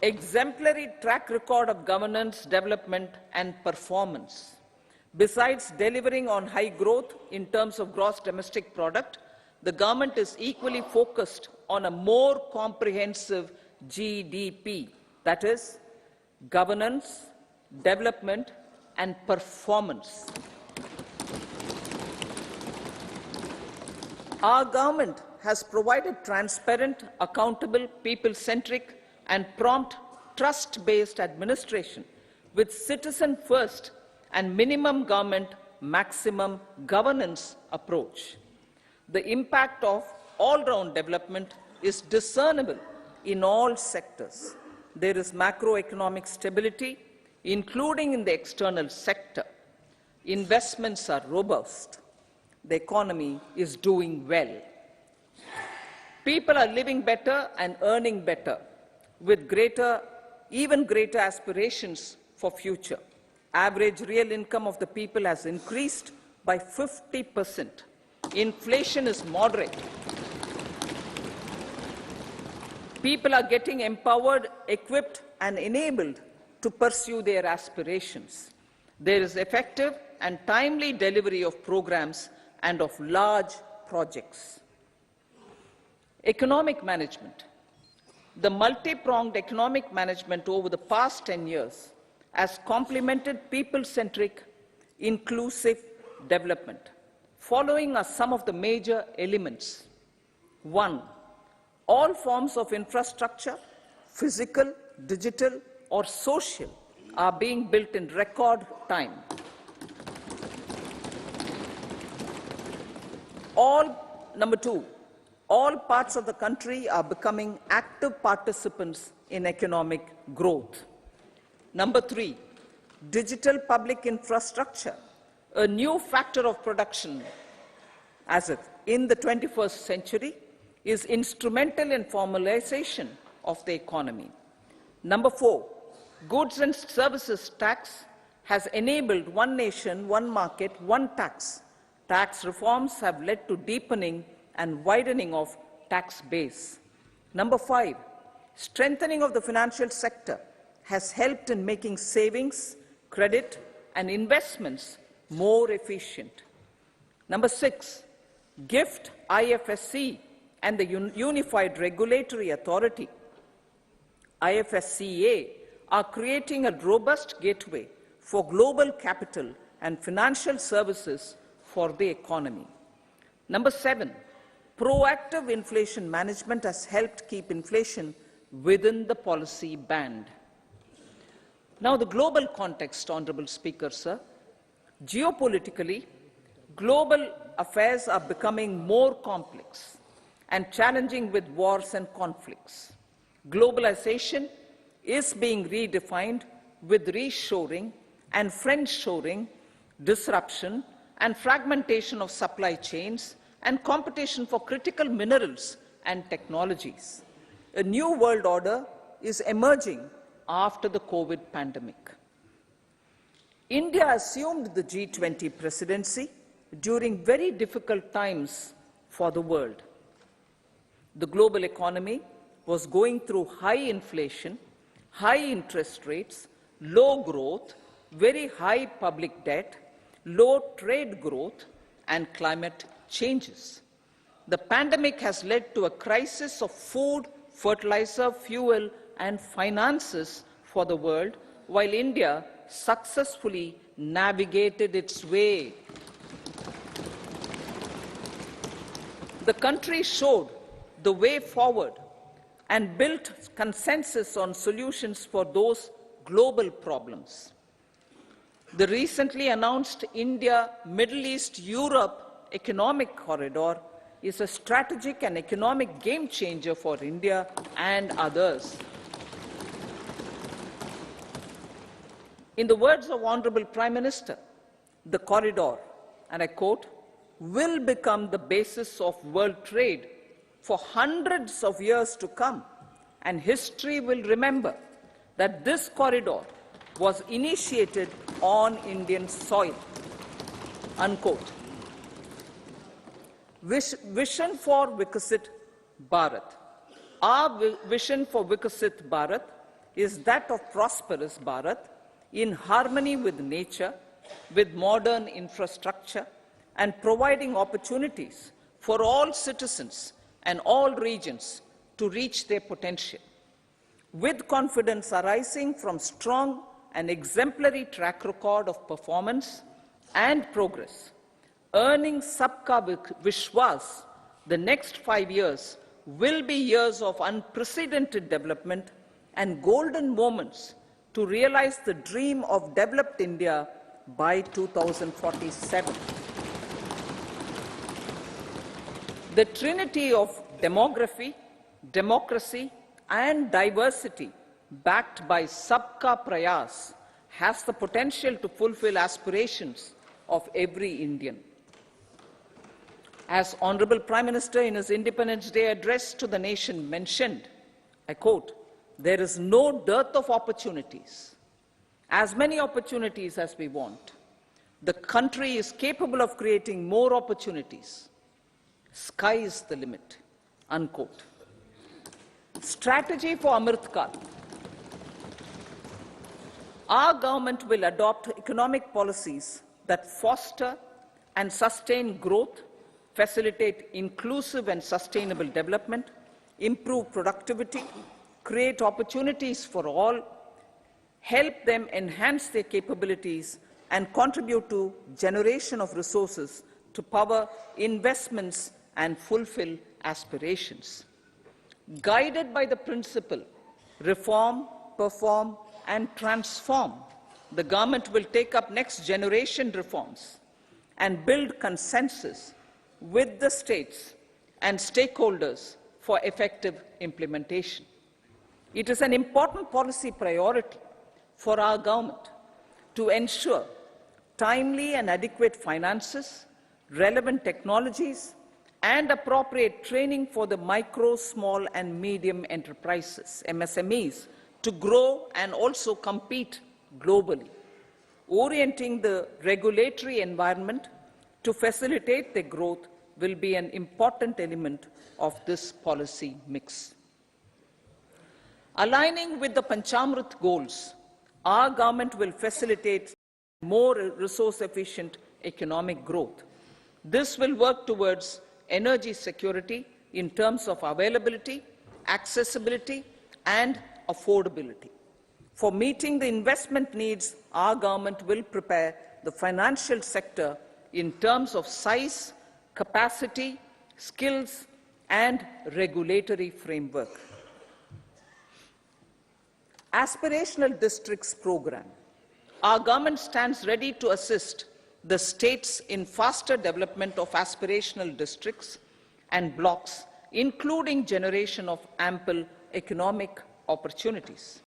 exemplary track record of governance, development and performance. Besides delivering on high growth in terms of gross domestic product, the government is equally focused on a more comprehensive GDP, that is, governance, development and performance. Our government has provided transparent, accountable, people-centric and prompt, trust-based administration with citizen-first and minimum government, maximum governance approach. The impact of all-round development is discernible in all sectors. There is macroeconomic stability, including in the external sector. Investments are robust. The economy is doing well. People are living better and earning better, with even greater aspirations for future. Average real income of the people has increased by 50%. Inflation is moderate. People are getting empowered, equipped, and enabled to pursue their aspirations. There is effective and timely delivery of programs and of large projects. Economic management. The multi-pronged economic management over the past 10 years has complemented people-centric, inclusive development. Following are some of the major elements. 1. All forms of infrastructure, physical, digital, or social, are being built in record time. Number 2, all parts of the country are becoming active participants in economic growth. Number 3, digital public infrastructure, a new factor of production in the 21st century, is instrumental in formalization of the economy. Number 4, goods and services tax has enabled one nation, one market, one tax. Tax reforms have led to deepening and widening of tax base. Number 5, strengthening of the financial sector has helped in making savings, credit, and investments more efficient. Number 6, GIFT, IFSC, and the Unified Regulatory Authority, IFSCA, are creating a robust gateway for global capital and financial services for the economy. Number 7, proactive inflation management has helped keep inflation within the policy band. Now, the global context, Honorable Speaker, sir. Geopolitically, global affairs are becoming more complex and challenging with wars and conflicts. Globalization is being redefined with reshoring and friendshoring, disruption and fragmentation of supply chains and competition for critical minerals and technologies. A new world order is emerging after the COVID pandemic. India assumed the G20 presidency during very difficult times for the world. The global economy was going through high inflation, high interest rates, low growth, very high public debt, low trade growth, and climate changes. The pandemic has led to a crisis of food, fertilizer, fuel, and finances for the world, while India successfully navigated its way. The country showed the way forward and built consensus on solutions for those global problems. The recently announced India-Middle East-Europe economic corridor is a strategic and economic game changer for India and others. In the words of Honorable Prime Minister, the corridor, and I quote, will become the basis of world trade for hundreds of years to come, and history will remember that this corridor was initiated on Indian soil, unquote. Vision for Vikasit Bharat. Our vision for Vikasit Bharat is that of prosperous Bharat in harmony with nature, with modern infrastructure, and providing opportunities for all citizens and all regions to reach their potential. With confidence arising from strong and exemplary track record of performance and progress, earning Sabka Vishwas, the next 5 years will be years of unprecedented development and golden moments to realize the dream of developed India by 2047. The trinity of demography, democracy, and diversity backed by Sabka Prayas has the potential to fulfill aspirations of every Indian. As Honorable Prime Minister in his Independence Day address to the nation mentioned, I quote, "There is no dearth of opportunities, as many opportunities as we want. The country is capable of creating more opportunities. Sky is the limit," unquote. Strategy for Amrit Kal. Our government will adopt economic policies that foster and sustain growth, facilitate inclusive and sustainable development, improve productivity, create opportunities for all, help them enhance their capabilities, and contribute to generation of resources to power investments and fulfill aspirations. Guided by the principle, reform, perform, and transform, the government will take up next generation reforms and build consensus with the states and stakeholders for effective implementation. It is an important policy priority for our government to ensure timely and adequate finances, relevant technologies, and appropriate training for the micro, small, and medium enterprises, MSMEs, to grow and also compete globally. Orienting the regulatory environment to facilitate their growth will be an important element of this policy mix. Aligning with the Panchamrit goals, our government will facilitate more resource-efficient economic growth. This will work towards energy security in terms of availability, accessibility, and affordability. For meeting the investment needs, our government will prepare the financial sector in terms of size, capacity, skills, and regulatory framework. Aspirational Districts Program. Our government stands ready to assist the states in faster development of aspirational districts and blocks, including generation of ample economic opportunities.